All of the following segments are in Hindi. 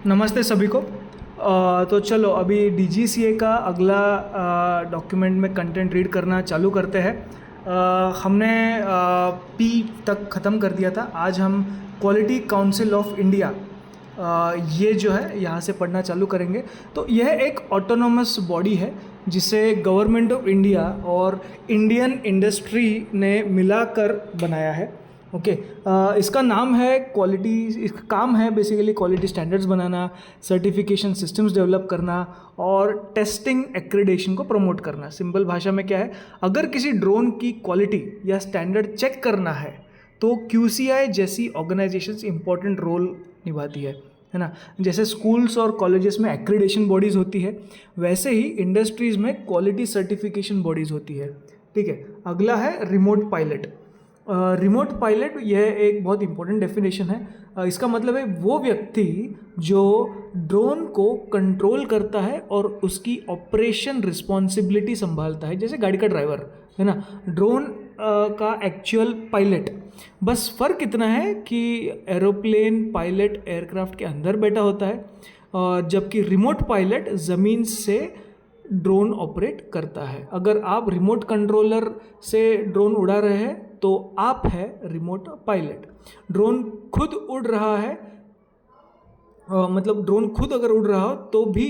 नमस्ते सभी को। तो चलो अभी DGCA का अगला डॉक्यूमेंट में कंटेंट रीड करना चालू करते हैं। हमने P तक ख़त्म कर दिया था। आज हम क्वालिटी काउंसिल ऑफ इंडिया ये जो है यहाँ से पढ़ना चालू करेंगे। तो यह एक ऑटोनोमस बॉडी है जिसे गवर्नमेंट ऑफ इंडिया और इंडियन इंडस्ट्री ने मिलाकर बनाया है। ओके। इसका नाम है क्वालिटी, इसका काम है बेसिकली क्वालिटी स्टैंडर्ड्स बनाना, सर्टिफिकेशन सिस्टम्स डेवलप करना और टेस्टिंग एक्रेडिटेशन को प्रमोट करना। सिंपल भाषा में क्या है, अगर किसी ड्रोन की क्वालिटी या स्टैंडर्ड चेक करना है तो QCI जैसी ऑर्गेनाइजेशंस इंपॉर्टेंट रोल निभाती है ना। जैसे स्कूल्स और कॉलेजेस में एक्रेडिटेशन बॉडीज़ होती है, वैसे ही इंडस्ट्रीज़ में क्वालिटी सर्टिफिकेशन बॉडीज़ होती है। ठीक है। अगला है रिमोट पायलट। रिमोट पायलट यह एक बहुत इंपॉर्टेंट डेफिनेशन है। इसका मतलब है वो व्यक्ति जो ड्रोन को कंट्रोल करता है और उसकी ऑपरेशन रिस्पॉन्सिबिलिटी संभालता है, जैसे गाड़ी का ड्राइवर है ना, ड्रोन का एक्चुअल पायलट। बस फ़र्क इतना है कि एरोप्लेन पायलट एयरक्राफ्ट के अंदर बैठा होता है, जबकि रिमोट पायलट ज़मीन से ड्रोन ऑपरेट करता है। अगर आप रिमोट कंट्रोलर से ड्रोन उड़ा रहे हैं तो आप है रिमोट पायलट। ड्रोन खुद उड़ रहा है, मतलब ड्रोन खुद अगर उड़ रहा हो तो भी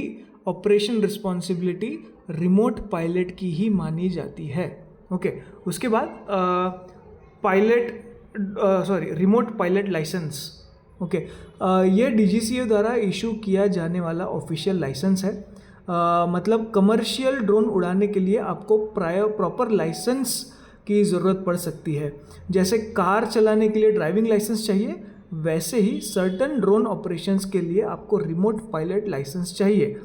ऑपरेशन रिस्पॉन्सिबिलिटी रिमोट पायलट की ही मानी जाती है। ओके। उसके बाद रिमोट पायलट लाइसेंस। ओके। ये DGCA द्वारा इशू किया जाने वाला ऑफिशियल लाइसेंस है। मतलब कमर्शियल ड्रोन उड़ाने के लिए आपको प्रॉपर लाइसेंस की ज़रूरत पड़ सकती है। जैसे कार चलाने के लिए ड्राइविंग लाइसेंस चाहिए, वैसे ही सर्टन ड्रोन ऑपरेशंस के लिए आपको रिमोट पायलट लाइसेंस चाहिए।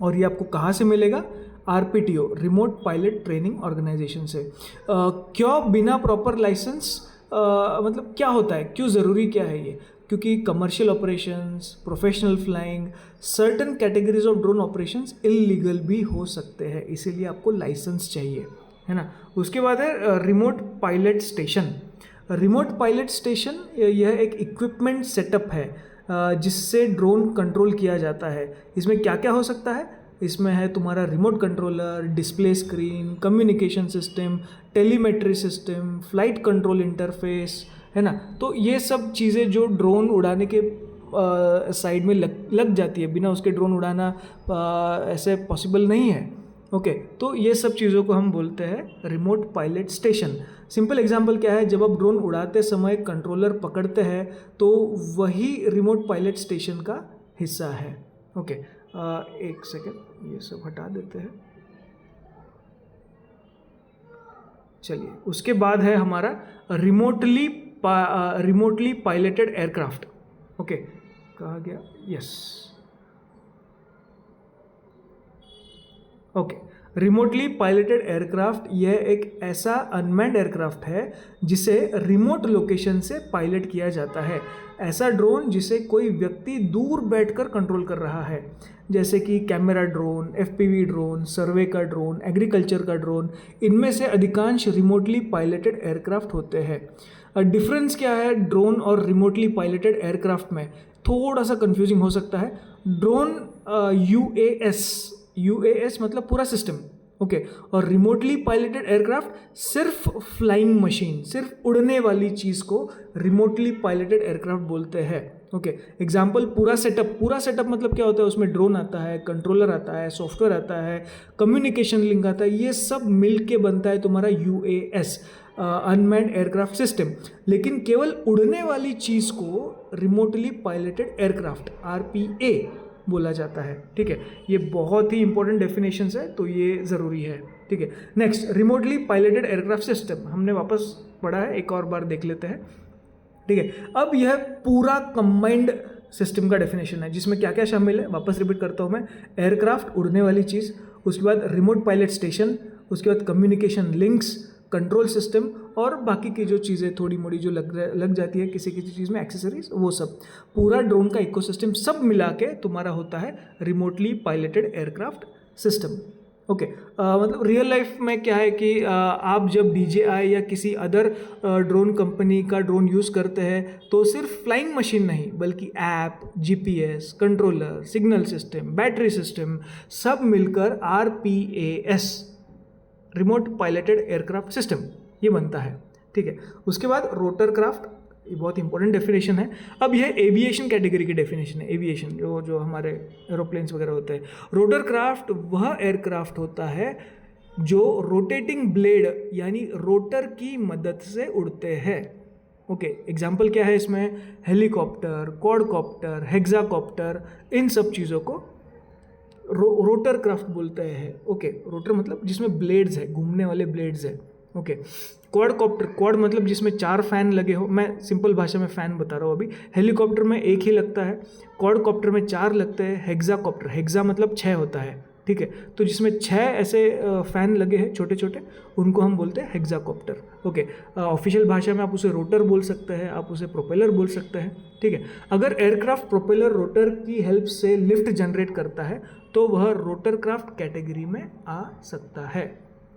और ये आपको कहाँ से मिलेगा? RPTO, remote pilot training organization से। क्यों बिना प्रॉपर लाइसेंस, मतलब क्या होता है, क्यों ज़रूरी क्या है ये? क्योंकि commercial operations, professional flying, certain categories of drone operations illegal भी हो सकते हैं, इसीलिए आपको लाइसेंस चाहिए, है ना। उसके बाद है remote pilot station. Remote pilot station यह एक इक्विपमेंट सेटअप है जिससे ड्रोन कंट्रोल किया जाता है। इसमें क्या क्या हो सकता है? इसमें है तुम्हारा remote controller, display screen, communication system, telemetry system, flight control interface, है ना। तो ये सब चीज़ें जो ड्रोन उड़ाने के साइड में लग जाती है, बिना उसके ड्रोन उड़ाना ऐसे पॉसिबल नहीं है। ओके। तो ये सब चीज़ों को हम बोलते हैं remote pilot station. Simple example क्या है, जब आप ड्रोन उड़ाते समय कंट्रोलर पकड़ते हैं तो वही रिमोट पायलट स्टेशन का हिस्सा है। ओके। एक सेकेंड, ये सब हटा देते हैं। चलिए, उसके बाद है हमारा रिमोटली पायलटेड एयरक्राफ्ट। ओके, कहा गया? Yes. Okay. Remotely piloted aircraft यह एक ऐसा अनमैन्ड एयरक्राफ्ट है जिसे रिमोट लोकेशन से पायलट किया जाता है। ऐसा ड्रोन जिसे कोई व्यक्ति दूर बैठकर कंट्रोल कर रहा है, जैसे कि कैमरा ड्रोन, FPV ड्रोन, सर्वे का ड्रोन, एग्रीकल्चर का ड्रोन। इनमें से अधिकांश रिमोटली पायलटेड एयरक्राफ्ट होते हैं। डिफरेंस क्या है ड्रोन और रिमोटली पायलटेड एयरक्राफ्ट में? थोड़ा सा कंफ्यूजिंग हो सकता है। ड्रोन UAS मतलब पूरा सिस्टम, ओके। और रिमोटली पायलटेड एयरक्राफ्ट सिर्फ फ्लाइंग मशीन, सिर्फ उड़ने वाली चीज़ को रिमोटली पायलटेड एयरक्राफ्ट बोलते हैं। ओके। एग्जाम्पल, पूरा सेटअप मतलब क्या होता है? उसमें ड्रोन आता है, कंट्रोलर आता है, सॉफ्टवेयर आता है, कम्युनिकेशन लिंक आता है, ये सब मिल के बनता है तुम्हारा UAS, अनमैन्ड एयरक्राफ्ट सिस्टम। लेकिन केवल उड़ने वाली चीज़ को रिमोटली पायलटेड एयरक्राफ्ट RPA बोला जाता है। ठीक है। ये बहुत ही इंपॉर्टेंट डेफिनेशंस है, तो ये ज़रूरी है। ठीक है। Next, remotely piloted aircraft system हमने वापस पढ़ा है, एक और बार देख लेते हैं। ठीक है। अब यह पूरा कंबाइंड सिस्टम का डेफिनेशन है, जिसमें क्या क्या शामिल है वापस रिपीट करता हूँ मैं। एयरक्राफ्ट, उड़ने वाली चीज़, उसके बाद रिमोट पायलट स्टेशन, उसके बाद कम्युनिकेशन लिंक्स, कंट्रोल सिस्टम और बाकी की जो चीज़ें थोड़ी मोड़ी जो लग जाती है किसी किसी चीज़ में, एक्सेसरीज, वो सब पूरा ड्रोन का इकोसिस्टम सब मिला के तुम्हारा होता है remotely piloted aircraft system. Okay मतलब रियल लाइफ में क्या है कि आप जब DJI या किसी अदर ड्रोन कंपनी का ड्रोन यूज़ करते हैं तो सिर्फ फ्लाइंग मशीन नहीं बल्कि app, GPS, controller, signal system, battery system सब मिलकर RPAS, remote piloted aircraft system, ये बनता है। ठीक है, उसके बाद रोटर क्राफ्ट, ये बहुत इंपॉर्टेंट डेफिनेशन है। अब यह एविएशन कैटेगरी की डेफिनेशन है। एविएशन जो हमारे एरोप्लेन्स वगैरह होते हैं। रोटर क्राफ्ट वह एयरक्राफ्ट होता है जो रोटेटिंग ब्लेड यानी रोटर की मदद से उड़ते हैं। ओके, एग्जाम्पल क्या है इसमें? हेलीकॉप्टर, क्वाडकॉप्टर, हेक्साकॉप्टर, इन सब चीज़ों को रोटर क्राफ्ट बोलते हैं। ओके, रोटर मतलब जिसमें ब्लेड्स है, घूमने वाले ब्लेड्स है। ओके, क्वाडकॉप्टर, क्वाड मतलब जिसमें 4 फैन लगे हो, मैं सिंपल भाषा में फ़ैन बता रहा हूँ अभी। हेलीकॉप्टर में एक ही लगता है, क्वाडकॉप्टर में 4 लगते हैं। हेक्साकॉप्टर, हेक्सा मतलब 6 होता है। ठीक है, तो जिसमें 6 ऐसे फ़ैन लगे हैं छोटे छोटे, उनको हम बोलते हैं हेक्साकॉप्टर। ओके, ऑफिशियल भाषा में आप उसे रोटर बोल सकते हैं, आप उसे प्रोपेलर बोल सकते हैं। ठीक है, अगर एयरक्राफ्ट प्रोपेलर रोटर की हेल्प से लिफ्ट जनरेट करता है तो वह रोटर क्राफ्ट कैटेगरी में आ सकता है।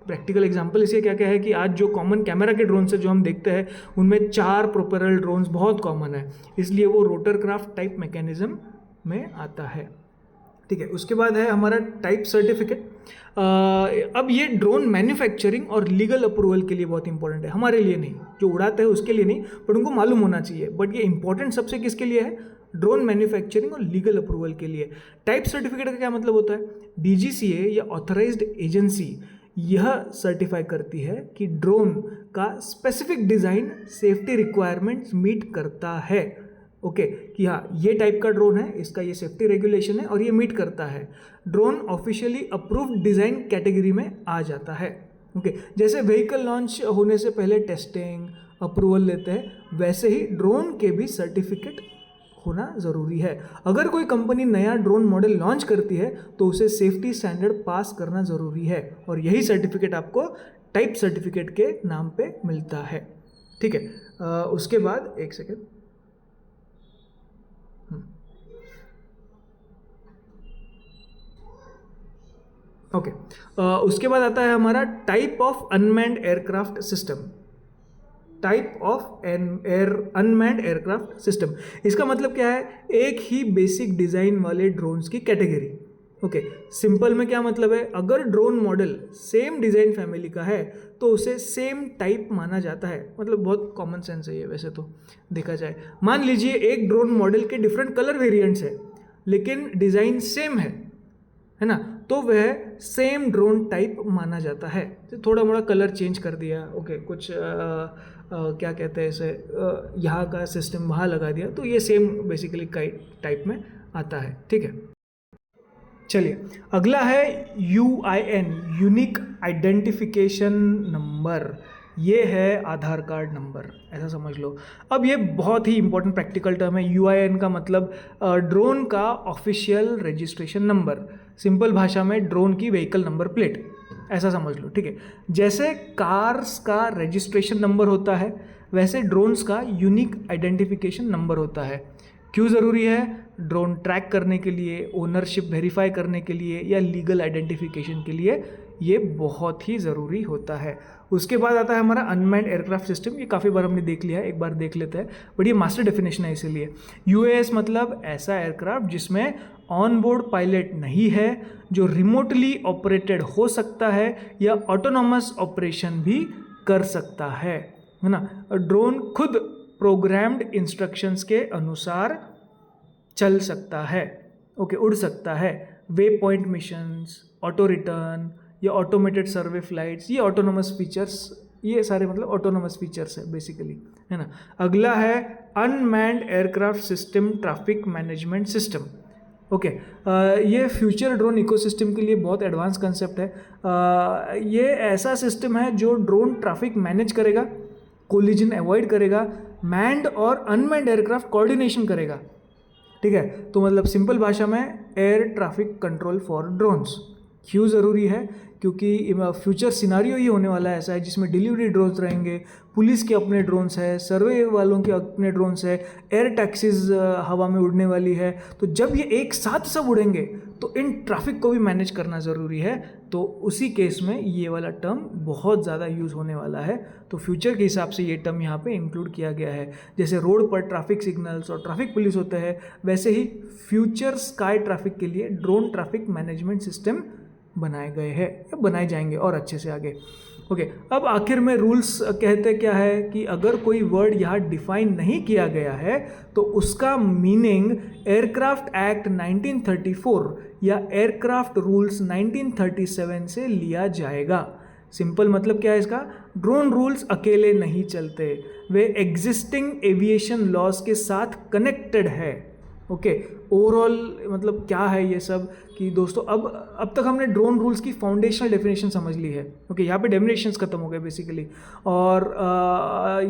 प्रैक्टिकल एग्जांपल इसके क्या क्या है कि आज जो कॉमन कैमरा के ड्रोन से जो हम देखते हैं उनमें 4 प्रोपेलर ड्रोन्स बहुत कॉमन है, इसलिए वो रोटर क्राफ्ट टाइप मैकेनिज्म में आता है। ठीक है, उसके बाद है हमारा टाइप सर्टिफिकेट। अब ये ड्रोन मैन्युफैक्चरिंग और लीगल अप्रूवल के लिए बहुत इंपॉर्टेंट है, हमारे लिए नहीं, जो उड़ाते हैं उसके लिए नहीं, पर उनको मालूम होना चाहिए। बट ये इंपॉर्टेंट सबसे किसके लिए है? ड्रोन मैन्युफैक्चरिंग और लीगल अप्रूवल के लिए। टाइप सर्टिफिकेट का क्या मतलब होता है? DGCA या ऑथराइज्ड एजेंसी यह सर्टिफाई करती है कि ड्रोन का specific design safety requirements meet करता है। ओके, कि हाँ ये टाइप का ड्रोन है, इसका ये सेफ्टी रेगुलेशन है और ये मीट करता है। Drone officially approved design category में आ जाता है। ओके, जैसे व्हीकल लॉन्च होने से पहले टेस्टिंग अप्रूवल लेते हैं, वैसे ही ड्रोन के भी सर्टिफिकेट होना ज़रूरी है। अगर कोई कंपनी नया ड्रोन मॉडल लॉन्च करती है तो उसे सेफ्टी स्टैंडर्ड पास करना ज़रूरी है और यही सर्टिफिकेट आपको टाइप सर्टिफिकेट के नाम पे मिलता है। ठीक है, उसके बाद एक सेकेंड, ओके, उसके बाद आता है हमारा type of unmanned aircraft system. Type of unmanned aircraft system, इसका मतलब क्या है? एक ही बेसिक डिज़ाइन वाले ड्रोन्स की कैटेगरी। ओके, सिंपल में क्या मतलब है? अगर drone model same design family का है तो उसे सेम टाइप माना जाता है। मतलब बहुत कॉमन सेंस है ये वैसे तो देखा जाए। मान लीजिए एक ड्रोन मॉडल के डिफरेंट कलर वेरिएंट्स है लेकिन डिज़ाइन सेम है ना, तो वह सेम ड्रोन टाइप माना जाता है। तो थोड़ा मोड़ा कलर चेंज कर दिया, ओके, कुछ क्या कहते हैं इसे, यहाँ का सिस्टम वहाँ लगा दिया, तो ये सेम बेसिकली टाइप में आता है। ठीक है, चलिए अगला है UIN, यूनिक आइडेंटिफिकेशन नंबर। ये है आधार कार्ड नंबर, ऐसा समझ लो। अब ये बहुत ही इंपॉर्टेंट प्रैक्टिकल टर्म है। UIN का मतलब ड्रोन का ऑफिशियल रजिस्ट्रेशन नंबर, सिंपल भाषा में ड्रोन की व्हीकल नंबर प्लेट, ऐसा समझ लो। ठीक है, जैसे कार्स का रजिस्ट्रेशन नंबर होता है वैसे ड्रोन्स का यूनिक आइडेंटिफिकेशन नंबर होता है। क्यों ज़रूरी है? ड्रोन ट्रैक करने के लिए, ओनरशिप वेरीफाई करने के लिए या लीगल आइडेंटिफिकेशन के लिए ये बहुत ही ज़रूरी होता है। उसके बाद आता है हमारा अनमैन्ड एयरक्राफ्ट सिस्टम। ये काफ़ी बार हमने देख लिया है, एक बार देख लेते हैं, बट ये मास्टर डेफिनेशन है इसीलिए। UAS मतलब ऐसा एयरक्राफ्ट जिसमें ऑन बोर्ड पायलट नहीं है, जो रिमोटली ऑपरेटेड हो सकता है या ऑटोनॉमस ऑपरेशन भी कर सकता है ना। ड्रोन खुद प्रोग्राम्ड इंस्ट्रक्शंस के अनुसार चल सकता है, ओके, उड़ सकता है। Way point missions, auto return या ऑटोमेटेड सर्वे फ्लाइट्स, ये ऑटोनोमस फीचर्स, ये सारे मतलब ऑटोनोमस फीचर्स है बेसिकली, है ना। अगला है unmanned aircraft system traffic management system. Okay, ये फ्यूचर ड्रोन इकोसिस्टम के लिए बहुत एडवांस कंसेप्ट है। ये ऐसा सिस्टम है जो ड्रोन ट्रैफिक मैनेज करेगा, कोलिजन अवॉइड करेगा, मैन्ड और अनमैन्ड एयरक्राफ्ट कोऑर्डिनेशन करेगा। ठीक है, तो मतलब सिंपल भाषा में air traffic control for drones. क्यों ज़रूरी है? क्योंकि फ्यूचर सिनारियो ही होने वाला है ऐसा है जिसमें डिलीवरी ड्रोन्स रहेंगे, पुलिस के अपने ड्रोन्स है, सर्वे वालों के अपने ड्रोन्स है, एयर टैक्सीज हवा में उड़ने वाली है। तो जब ये एक साथ सब उड़ेंगे तो इन ट्रैफिक को भी मैनेज करना ज़रूरी है। तो उसी केस में ये वाला टर्म बहुत ज़्यादा यूज़ होने वाला है। तो फ्यूचर के हिसाब से ये टर्म यहाँ पे इंक्लूड किया गया है। जैसे रोड पर ट्रैफिक सिग्नल्स और ट्रैफिक पुलिस होते हैं, वैसे ही फ्यूचर स्काई ट्रैफिक के लिए ड्रोन ट्रैफिक मैनेजमेंट सिस्टम बनाए गए हैं या बनाए जाएंगे और अच्छे से आगे। ओके, अब आखिर में रूल्स कहते क्या है कि अगर कोई वर्ड यहाँ डिफाइन नहीं किया गया है तो उसका मीनिंग एयरक्राफ्ट एक्ट 1934 या एयरक्राफ्ट रूल्स 1937 से लिया जाएगा। सिंपल मतलब क्या है इसका? ड्रोन रूल्स अकेले नहीं चलते, वे एग्जिस्टिंग एविएशन लॉज के साथ कनेक्टेड है। ओके, ओवरऑल मतलब क्या है ये सब कि दोस्तों अब तक हमने ड्रोन रूल्स की फाउंडेशनल डेफिनेशन समझ ली है। ओके, यहाँ पे डेफिनेशंस खत्म हो गए बेसिकली, और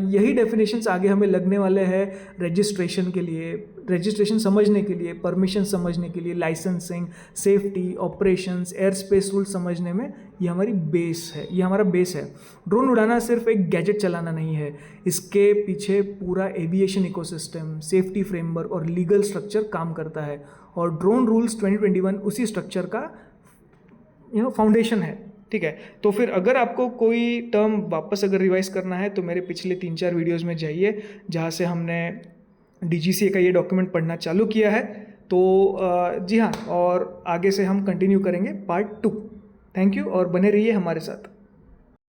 यही डेफिनेशंस आगे हमें लगने वाले हैं रजिस्ट्रेशन के लिए, रजिस्ट्रेशन समझने के लिए, परमिशन समझने के लिए, licensing, safety, operations, air space rule समझने में ये हमारी बेस है, ये हमारा बेस है। ड्रोन उड़ाना सिर्फ एक गैजेट चलाना नहीं है, इसके पीछे पूरा एविएशन इकोसिस्टम, सेफ्टी फ्रेमवर्क और लीगल स्ट्रक्चर काम करता है, और ड्रोन रूल्स 2021 उसी स्ट्रक्चर का फाउंडेशन है। ठीक है, तो फिर अगर आपको कोई टर्म वापस अगर रिवाइज करना है तो मेरे पिछले 3-4 वीडियोज़ में जाइए जहाँ से हमने DGCA का ये डॉक्यूमेंट पढ़ना चालू किया है। तो जी हाँ, और आगे से हम कंटिन्यू करेंगे पार्ट 2। थैंक यू और बने रहिए हमारे साथ।